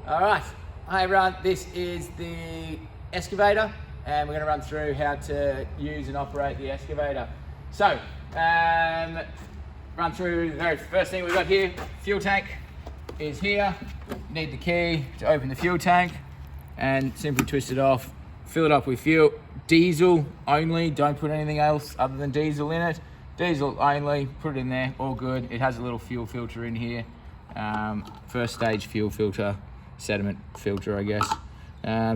All right, hi everyone, this is the excavator and we're going to run through how to use and operate the excavator. So, run through the very first thing we've got here. Fuel tank is here. You need the key to open the fuel tank and simply twist it off, fill it up with fuel. Diesel only, don't put anything else other than diesel in it. Diesel only, put it in there, all good. It has a little fuel filter in here. First stage fuel filter, sediment filter, I guess.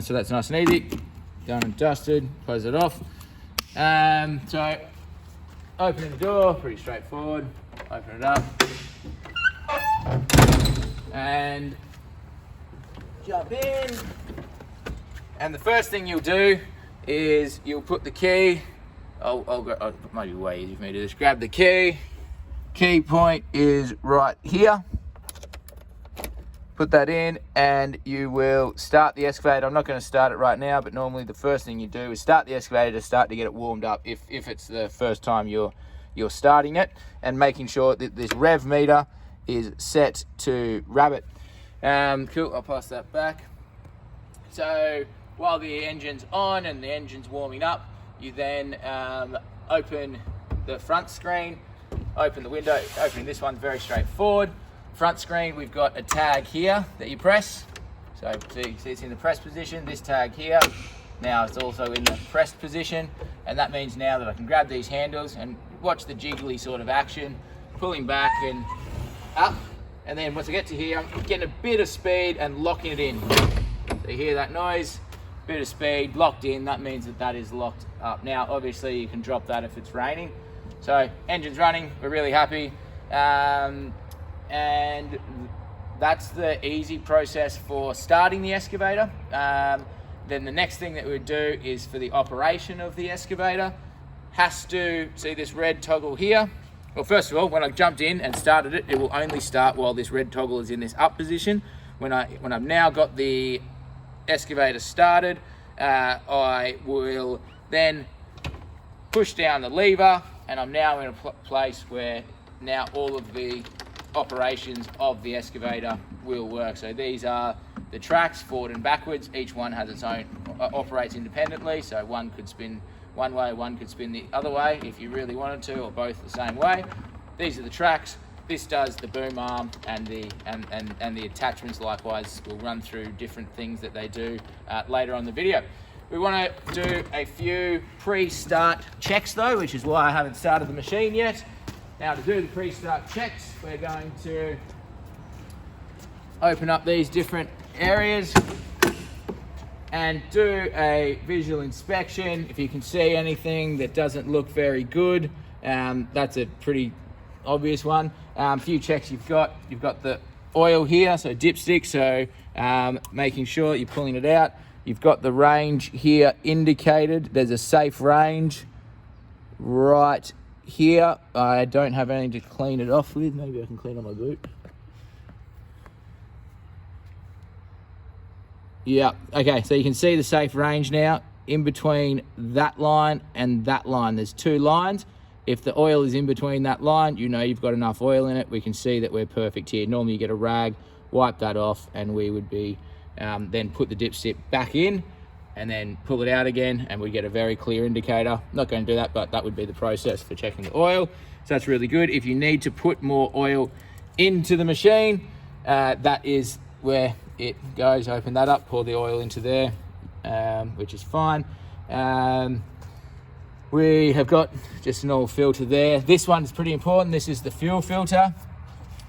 So that's nice and easy. Done and dusted, close it off. So opening the door, pretty straightforward. Open it up. And jump in. And the first thing you'll do is you'll put the key, it might be way easier for me to just grab the key. Key point is right here. Put that in and you will start the excavator. I'm not going to start it right now, but normally the first thing you do is start the excavator to start to get it warmed up if it's the first time you're starting it, and making sure that this rev meter is set to rabbit. Cool, I'll pass that back. So while the engine's on and the engine's warming up, you then open the front screen, open the window. Opening this one's very straightforward. Front screen, we've got a tag here that you press. So you see it's in the press position, this tag here. Now it's also in the pressed position, and that means now that I can grab these handles and watch the jiggly sort of action, pulling back and up. And then once I get to here, I'm getting a bit of speed and locking it in. So you hear that noise, bit of speed, locked in, that means that is locked up. Now, obviously you can drop that if it's raining. So engine's running, we're really happy. And that's the easy process for starting the excavator. Then the next thing that we would do is for the operation of the excavator. Has to see this red toggle here. Well, first of all, when I jumped in and started it, it will only start while this red toggle is in this up position. When I've now got the excavator started, I will then push down the lever, and I'm now in a place where now all of the operations of the excavator will work. So these are the tracks, forward and backwards. Each one has its own, operates independently. So one could spin one way, one could spin the other way if you really wanted to, or both the same way. These are the tracks. This does the boom arm, and the attachments likewise. We'll run through different things that they do later on the video. We want to do a few pre-start checks though, which is why I haven't started the machine yet. Now to do the pre-start checks, we're going to open up these different areas and do a visual inspection. If you can see anything that doesn't look very good, that's a pretty obvious one. A few checks you've got the oil here, so dipstick, so making sure you're pulling it out. You've got the range here indicated. There's a safe range right here. I don't have anything to clean it off with. Maybe I can clean on my boot. Yeah, okay, so you can see the safe range now in between that line and that line. There's two lines. If the oil is in between that line, you know you've got enough oil in it. We can see that we're perfect here. Normally you get a rag, wipe that off, and we would be then put the dipstick back in and then pull it out again, and we get a very clear indicator. Not going to do that, but that would be the process for checking the oil. So that's really good. If you need to put more oil into the machine, that is where it goes. Open that up, pour the oil into there, which is fine. We have got just an oil filter there. This one is pretty important. This is the fuel filter.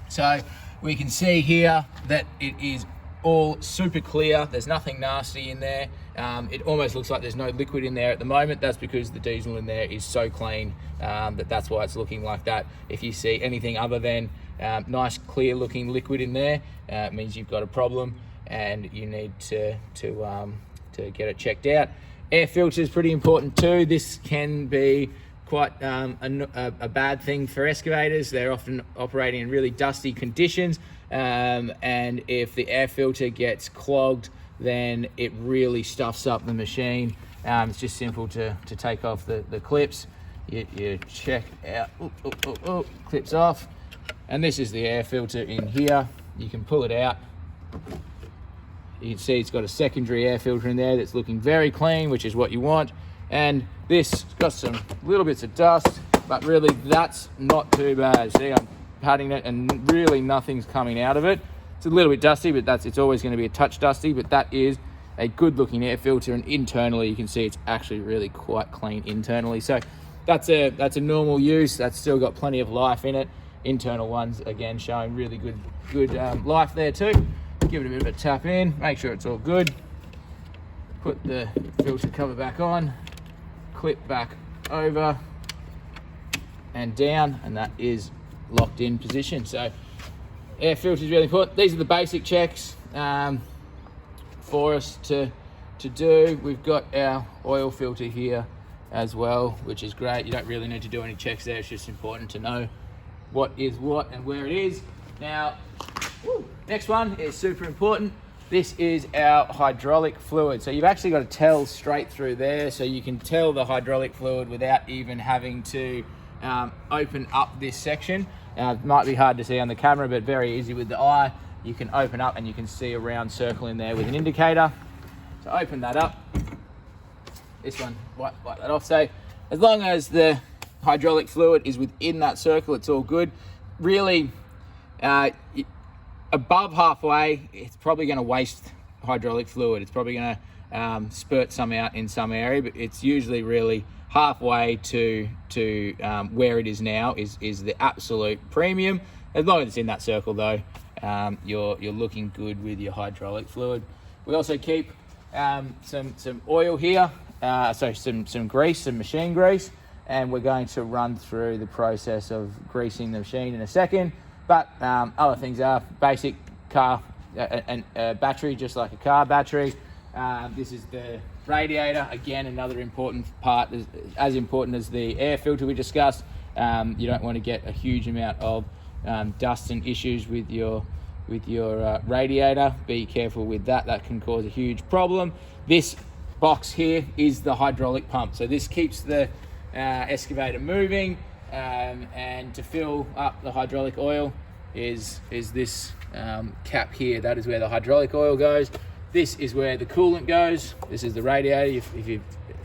So we can see here that it is all super clear. There's nothing nasty in there. It almost looks like there's no liquid in there at the moment. That's because the diesel in there is so clean that's why it's looking like that. If you see anything other than nice clear looking liquid in there, it means you've got a problem and you need to get it checked out. Air filter is pretty important too. This can be quite a bad thing for excavators. They're often operating in really dusty conditions, and if the air filter gets clogged, then it really stuffs up the machine. It's just simple to take off the clips. You check out, clips off, and this is the air filter in here. You can pull it out You can see it's got a secondary air filter in there that's looking very clean, which is what you want. And this got some little bits of dust, but really that's not too bad. See, I'm patting it and really nothing's coming out of it. It's a little bit dusty, but it's always going to be a touch dusty, but that is a good looking air filter, and internally you can see it's actually really quite clean internally. So that's a normal use. That's still got plenty of life in it. Internal ones, again, showing really good life there too. Give it a bit of a tap in, make sure it's all good. Put the filter cover back on, clip back over and down, and that is locked in position. So air filter is really important. These are the basic checks for us to do. We've got our oil filter here as well, which is great. You don't really need to do any checks there. It's just important to know what is what and where it is. Now, next one is super important. This is our hydraulic fluid. So you've actually got to tell straight through there, so you can tell the hydraulic fluid without even having to open up this section. It might be hard to see on the camera, but very easy with the eye. You can open up and you can see a round circle in there with an indicator. So open that up. This one, wipe that off. So as long as the hydraulic fluid is within that circle, it's all good. Really, above halfway, it's probably going to waste hydraulic fluid. It's probably going to spurt some out in some area, but it's usually really halfway to where it is now is the absolute premium. As long as it's in that circle though, you're looking good with your hydraulic fluid. We also keep some oil here, so some grease, some machine grease, and we're going to run through the process of greasing the machine in a second. But other things are basic car and battery, just like a car battery. This is the radiator. Again, another important part, as important as the air filter we discussed. You don't want to get a huge amount of dust and issues with your radiator. Be careful with that. That can cause a huge problem. This box here is the hydraulic pump. So this keeps the excavator moving, and to fill up the hydraulic oil is this cap here. That is where the hydraulic oil goes. This is where the coolant goes. This is the radiator, if you're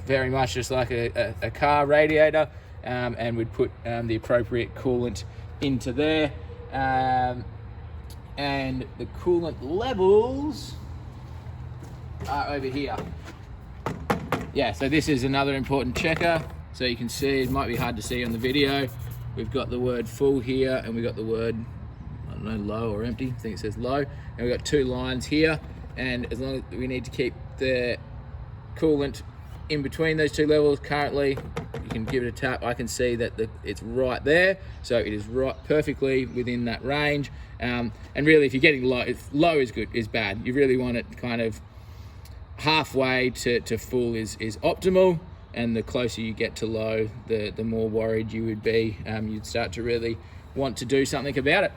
very much just like a car radiator, and we'd put the appropriate coolant into there. And the coolant levels are over here. Yeah, so this is another important checker. So you can see, it might be hard to see on the video, we've got the word full here, and we've got the word, I don't know, low or empty. I think it says low. And we've got two lines here. And as long as we need to keep the coolant in between those two levels, currently, you can give it a tap. I can see that it's right there. So it is right perfectly within that range. And really, if you're getting low, low is good, is bad. You really want it kind of halfway to full is optimal. And the closer you get to low, the more worried you would be. You'd start to really want to do something about it.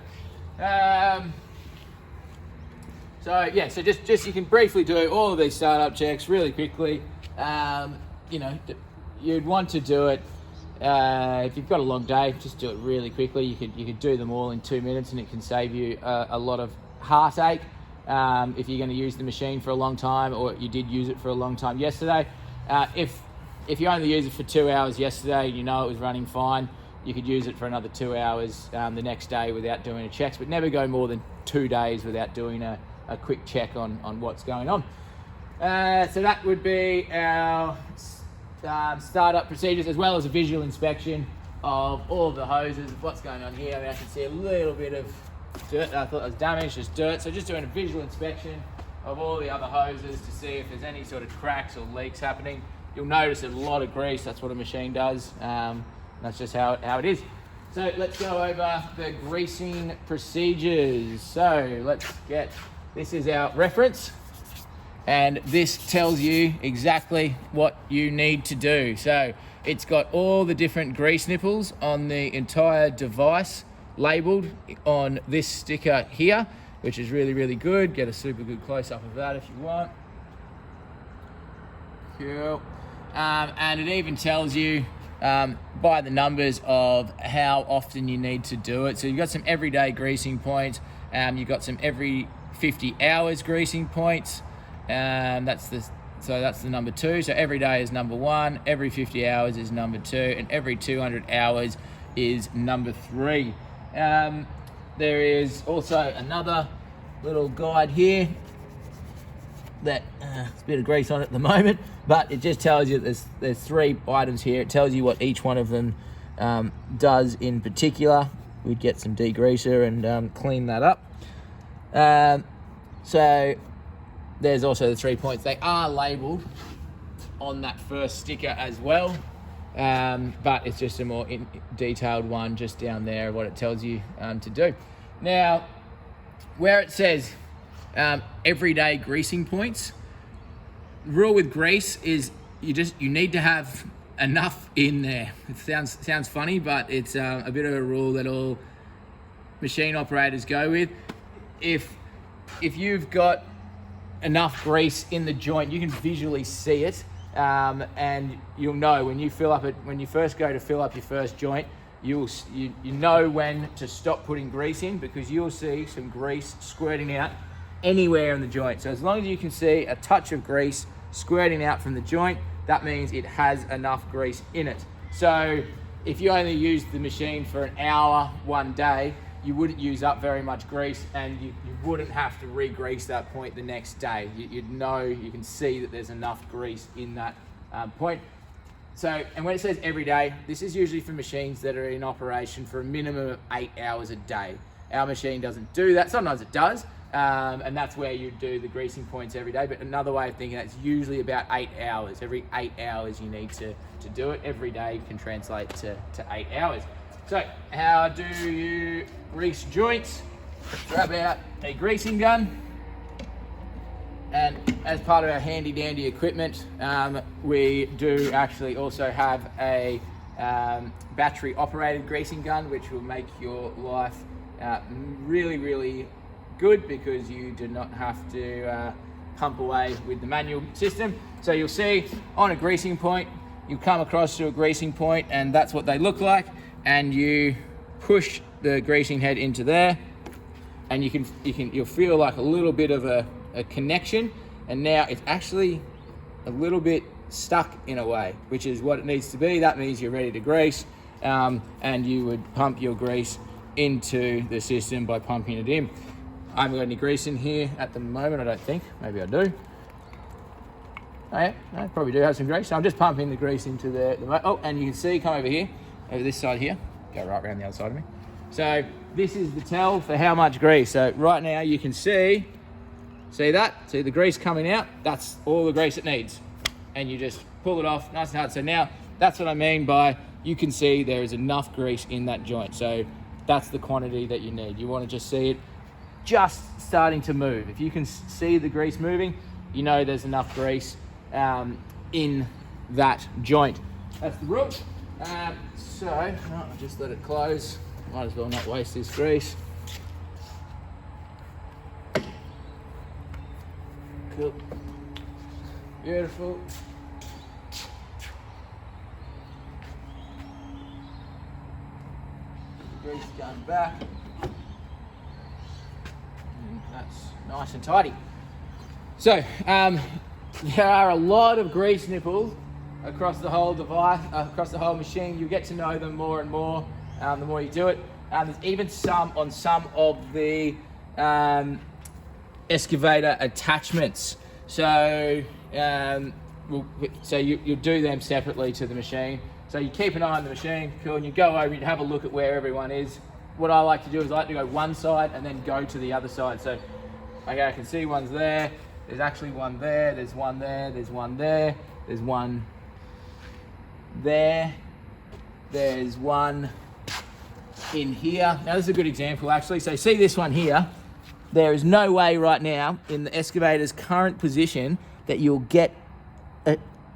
So just you can briefly do all of these startup checks really quickly. You'd want to do it if you've got a long day. Just do it really quickly. You could do them all in 2 minutes, and it can save you a lot of heartache if you're going to use the machine for a long time, or you did use it for a long time yesterday. If you only use it for 2 hours yesterday, you know it was running fine, you could use it for another 2 hours the next day without doing any checks, but never go more than 2 days without doing a quick check on what's going on. So that would be our startup procedures, as well as a visual inspection of all of the hoses, of what's going on here. I can see a little bit of dirt. I thought it was damaged, just dirt. So just doing a visual inspection of all the other hoses to see if there's any sort of cracks or leaks happening. You'll notice a lot of grease. That's what a machine does. That's just how it is. So let's go over the greasing procedures. So this is our reference, and this tells you exactly what you need to do. So it's got all the different grease nipples on the entire device labeled on this sticker here, which is really, really good. Get a super good close-up of that if you want. Cool. And it even tells you by the numbers of how often you need to do it. So you've got some everyday greasing points. You've got some every 50 hours greasing points. That's the number 2. So every day is number 1, every 50 hours is number 2, and every 200 hours is number 3. There is also another little guide here that there's a bit of grease on it at the moment, but it just tells you there's 3 items here. It tells you what each one of them does in particular. We'd get some degreaser and clean that up. So there's also the 3 points. They are labelled on that first sticker as well, but it's just a more detailed one just down there, what it tells you to do. Now, where it says everyday greasing points, the rule with grease is you need to have enough in there. It sounds funny, but it's a bit of a rule that all machine operators go with. If you've got enough grease in the joint, you can visually see it, and you'll know when you first go to fill up your first joint, you know when to stop putting grease in, because you'll see some grease squirting out anywhere in the joint. So as long as you can see a touch of grease squirting out from the joint, that means it has enough grease in it. So if you only use the machine for an hour one day, you wouldn't use up very much grease, and you wouldn't have to re-grease that point the next day. You'd know, you can see that there's enough grease in that point. So, and when it says every day, this is usually for machines that are in operation for a minimum of 8 hours a day. Our machine doesn't do that. Sometimes it does, and that's where you do the greasing points every day. But another way of thinking, that's usually about 8 hours. Every 8 hours you need to do it. Every day can translate to 8 hours. So how do you grease joints? Grab out a greasing gun, and as part of our handy dandy equipment, we do actually also have a battery operated greasing gun, which will make your life really, really good, because you do not have to pump away with the manual system. So you'll see on a greasing point, you come across to a greasing point, and that's what they look like. And you push the greasing head into there, and you'll feel like a little bit of a connection, and now it's actually a little bit stuck in a way, which is what it needs to be. That means you're ready to grease, and you would pump your grease into the system by pumping it in. I haven't got any grease in here at the moment, I don't think. Maybe I do. Oh yeah, I probably do have some grease. So I'm just pumping the grease into the oh, and you can see, come over here, over this side here, go right around the other side of me. So this is the tell for how much grease. So right now you can see that? See the grease coming out? That's all the grease it needs. And you just pull it off nice and hard. So now that's what I mean by you can see there is enough grease in that joint. So that's the quantity that you need. You want to just see it just starting to move. If you can see the grease moving, you know there's enough grease in that joint. That's the rule. So I'll just let it close. Might as well not waste this grease. Cool. Beautiful. The grease gun back. And that's nice and tidy. So there are a lot of grease nipples across the whole device, across the whole machine. You get to know them more and more the more you do it. There's even some on some of the excavator attachments. So you do them separately to the machine. So you keep an eye on the machine, cool, and you go over, you have a look at where everyone is. What I like to do is I like to go one side and then go to the other side. So okay, I can see one's there. There's actually one there. There's one there. There's one there. There's one there. There's one in here. Now this is a good example actually. So see this one here. There is no way right now in the excavator's current position that you'll get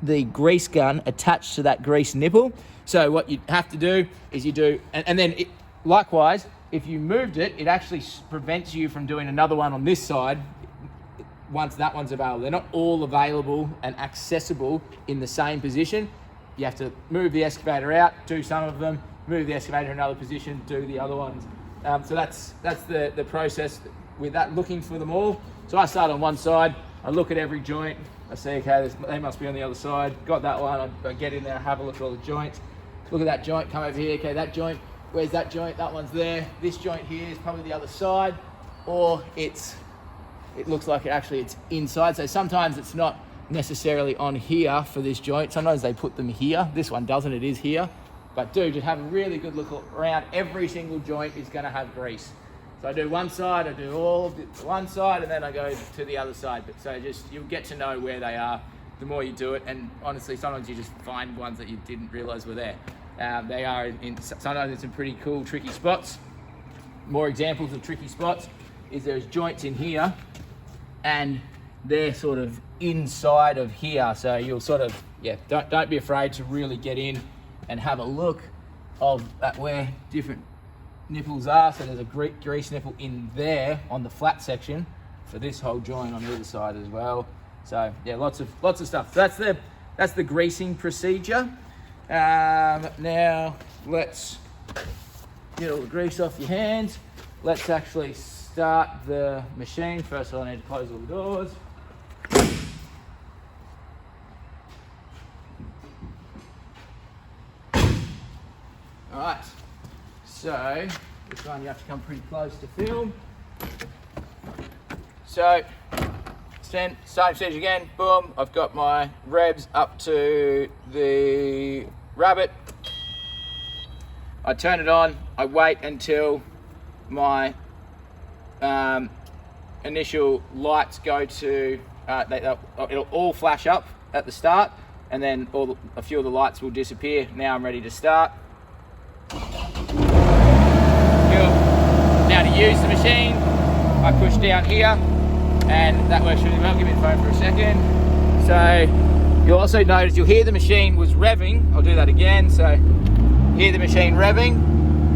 the grease gun attached to that grease nipple. So what you have to do is you do, and then likewise, if you moved it, it actually prevents you from doing another one on this side once that one's available. They're not all available and accessible in the same position. You have to move the excavator out, do some of them, move the excavator in another position, do the other ones. So that's the process with that, looking for them all. So I start on one side, I look at every joint, I say, okay, they must be on the other side. Got that one, I get in there, have a look at all the joints. Look at that joint, come over here, okay, that joint, where's that joint? That one's there. This joint here is probably the other side, or it looks like it's inside. So sometimes it's not necessarily on here for this joint. Sometimes they put them here. This one doesn't, it is here. But do just have a really good look around. Every single joint is gonna have grease. So I do one side, I do all of one side, and then I go to the other side. But so just, you'll get to know where they are the more you do it. And honestly, sometimes you just find ones that you didn't realize were there. They are sometimes in some pretty cool, tricky spots. More examples of tricky spots is there's joints in here, and they're sort of inside of here. So you'll sort of, don't be afraid to really get in and have a look at where different nipples are. So there's a grease nipple in there on the flat section for this whole joint on either side as well. So yeah, lots of stuff. So that's the greasing procedure. Now let's get all the grease off your hands. Let's actually start the machine. First of all, I need to close all the doors. All right, so this one you have to come pretty close to film. So same stage again, boom, I've got my revs up to the rabbit. I turn it on, I wait until my initial lights go to, it'll all flash up at the start, and then a few of the lights will disappear. Now I'm ready to start. Now to use the machine, I push down here, and that works really well. Give me the phone for a second. So you'll also notice, you'll hear the machine was revving. I'll do that again. So hear the machine revving,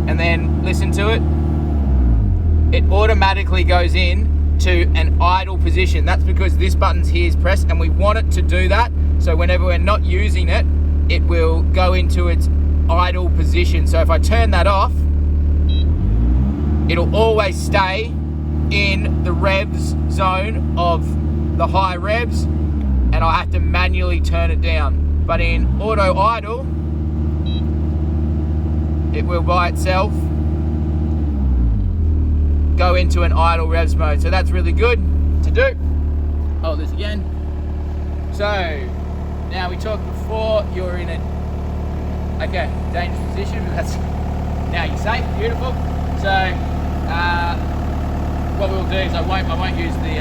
and then listen to it. It automatically goes in to an idle position. That's because this button's here is pressed, and we want it to do that. So whenever we're not using it, it will go into its idle position. So if I turn that off, it'll always stay in the revs zone of the high revs, and I have to manually turn it down. But in auto idle, it will by itself go into an idle revs mode. So that's really good to do. Hold this again. So now we talked before, you're in a dangerous position, but that's now you're safe. Beautiful. So what we'll do is I won't use the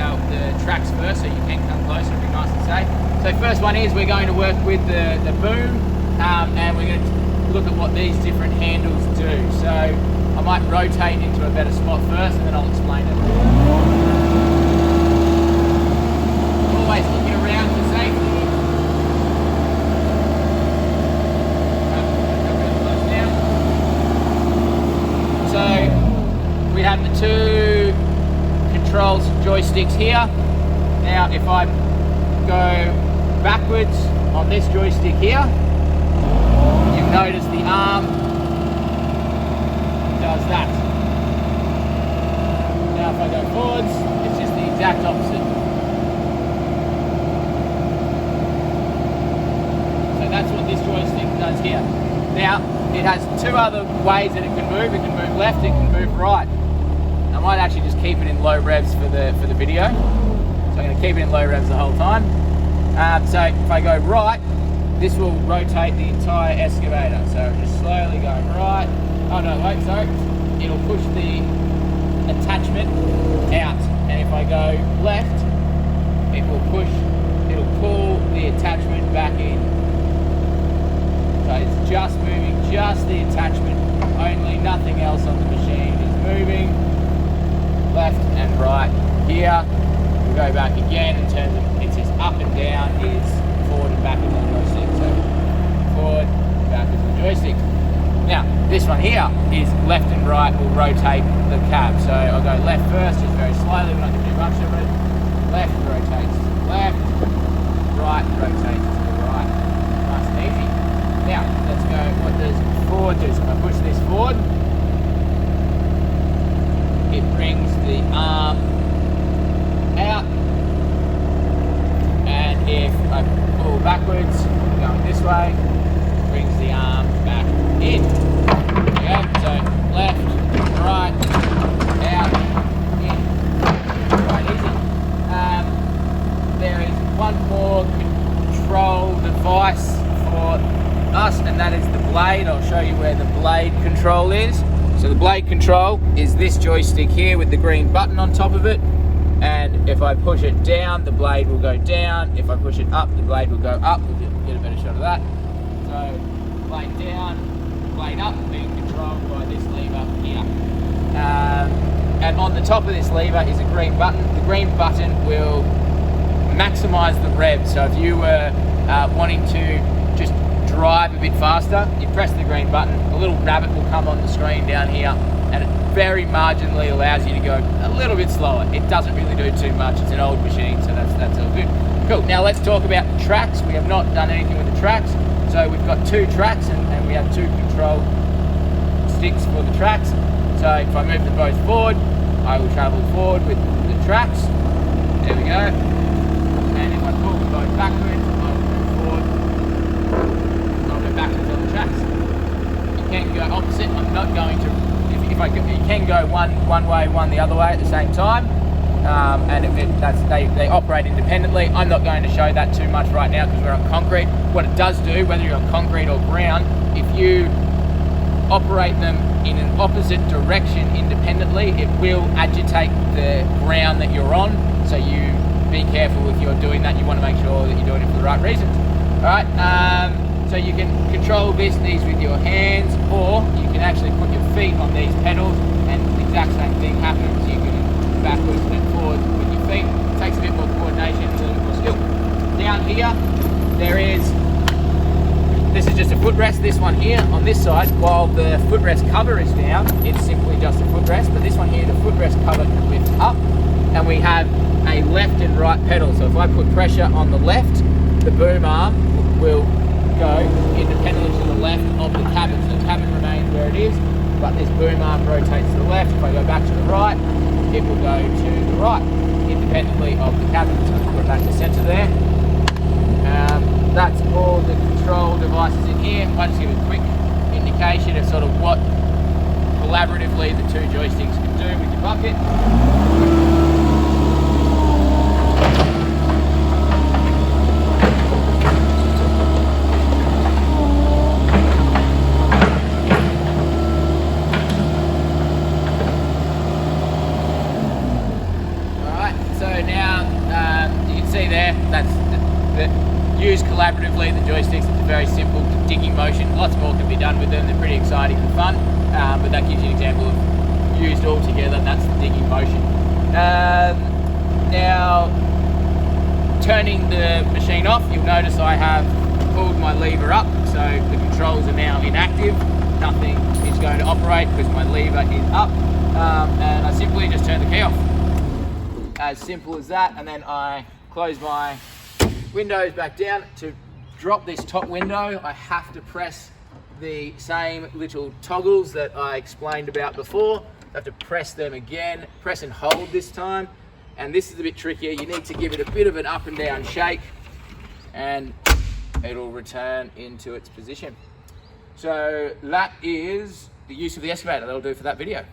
tracks first, so you can come closer and be nice and safe. So first one is we're going to work with the boom, and we're going to look at what these different handles do. So I might rotate into a better spot first, and then I'll explain it. Always looking around for safety. So we have the two controls joysticks here. Now if I go backwards on this joystick here, you'll notice the arm does that. Now if I go forwards, it's just the exact opposite. So that's what this joystick does here. Now it has two other ways that it can move. It can move left, it can move right. I might actually just keep it in low revs for the video. So I'm going to keep it in low revs the whole time. So if I go right, this will rotate the entire excavator. So just slowly going right. Oh no, wait, sorry. It'll push the attachment out. And if I go left, it'll pull the attachment back in. So it's just moving, just the attachment only, nothing else on the machine is moving. Left and right here. We'll go back again in terms of, it's just up and down is forward and backwards on the joystick. So forward, backwards on the joystick. Now, this one here is left and right will rotate the cab. So I'll go left first, just very slowly, we're not going to do much of it. Left rotates to the left, right rotates to the right. Nice and easy. Now, let's go, what does forward do? So if I push this forward, it brings the arm I pull backwards, going this way, brings the arm back in. Okay, so left, right, out, in. Quite easy. There is one more control device for us, and that is the blade. I'll show you where the blade control is. So the blade control is this joystick here with the green button on top of it, and if I push it down, the blade will go down. If I push it up, the blade will go up. We'll get a better shot of that. So blade down, blade up, being controlled by this lever here. And on the top of this lever is a green button. The green button will maximize the rev. So if you were wanting to just drive a bit faster, you press the green button, a little rabbit will come on the screen down here, and it very marginally allows you to go a little bit slower. It doesn't really do too much. It's an old machine, so that's all good. Cool. Now let's talk about the tracks. We have not done anything with the tracks. So we've got 2 tracks, and we have 2 control sticks for the tracks. So if I move them both forward, I will travel forward with the tracks. There we go. And if I pull them both backwards, I will move forward. I'll go backwards on the tracks. You can go opposite. I'm not going to. If I you can go one way, one the other way at the same time. And they operate independently. I'm not going to show that too much right now because we're on concrete. What it does do, whether you're on concrete or ground, if you operate them in an opposite direction independently, it will agitate the ground that you're on. So you be careful if you're doing that. You want to make sure that you're doing it for the right reasons. All right. So you can control these with your hands, or you can actually put your feet on these pedals, and the exact same thing happens. You can backwards and forwards with your feet. It takes a bit more coordination, a little bit more skill. Down here, this is just a footrest. This one here on this side, while the footrest cover is down, it's simply just a footrest. But this one here, the footrest cover can lift up, and we have a left and right pedal. So if I put pressure on the left, the boom arm will go independently to the left of the cabin. So the cabin remains where it is, but this boom arm rotates to the left. If I go back to the right, it will go to the right, independently of the cabin. So I'll put it back to center there. That's all the control devices in here. I'll just give a quick indication of sort of what collaboratively the 2 joysticks can do with your bucket. Used collaboratively, the joysticks, it's a very simple digging motion. Lots more can be done with them. They're pretty exciting and fun, but that gives you an example of used all together. That's the digging motion. Now, turning the machine off, you'll notice I have pulled my lever up, so the controls are now inactive. Nothing is going to operate because my lever is up, and I simply just turn the key off. As simple as that, and then I close my windows back down. To drop this top window, I have to press the same little toggles that I explained about before. I have to press them again, press and hold this time. And this is a bit trickier. You need to give it a bit of an up and down shake, and it'll return into its position. So that is the use of the excavator. That'll do for that video.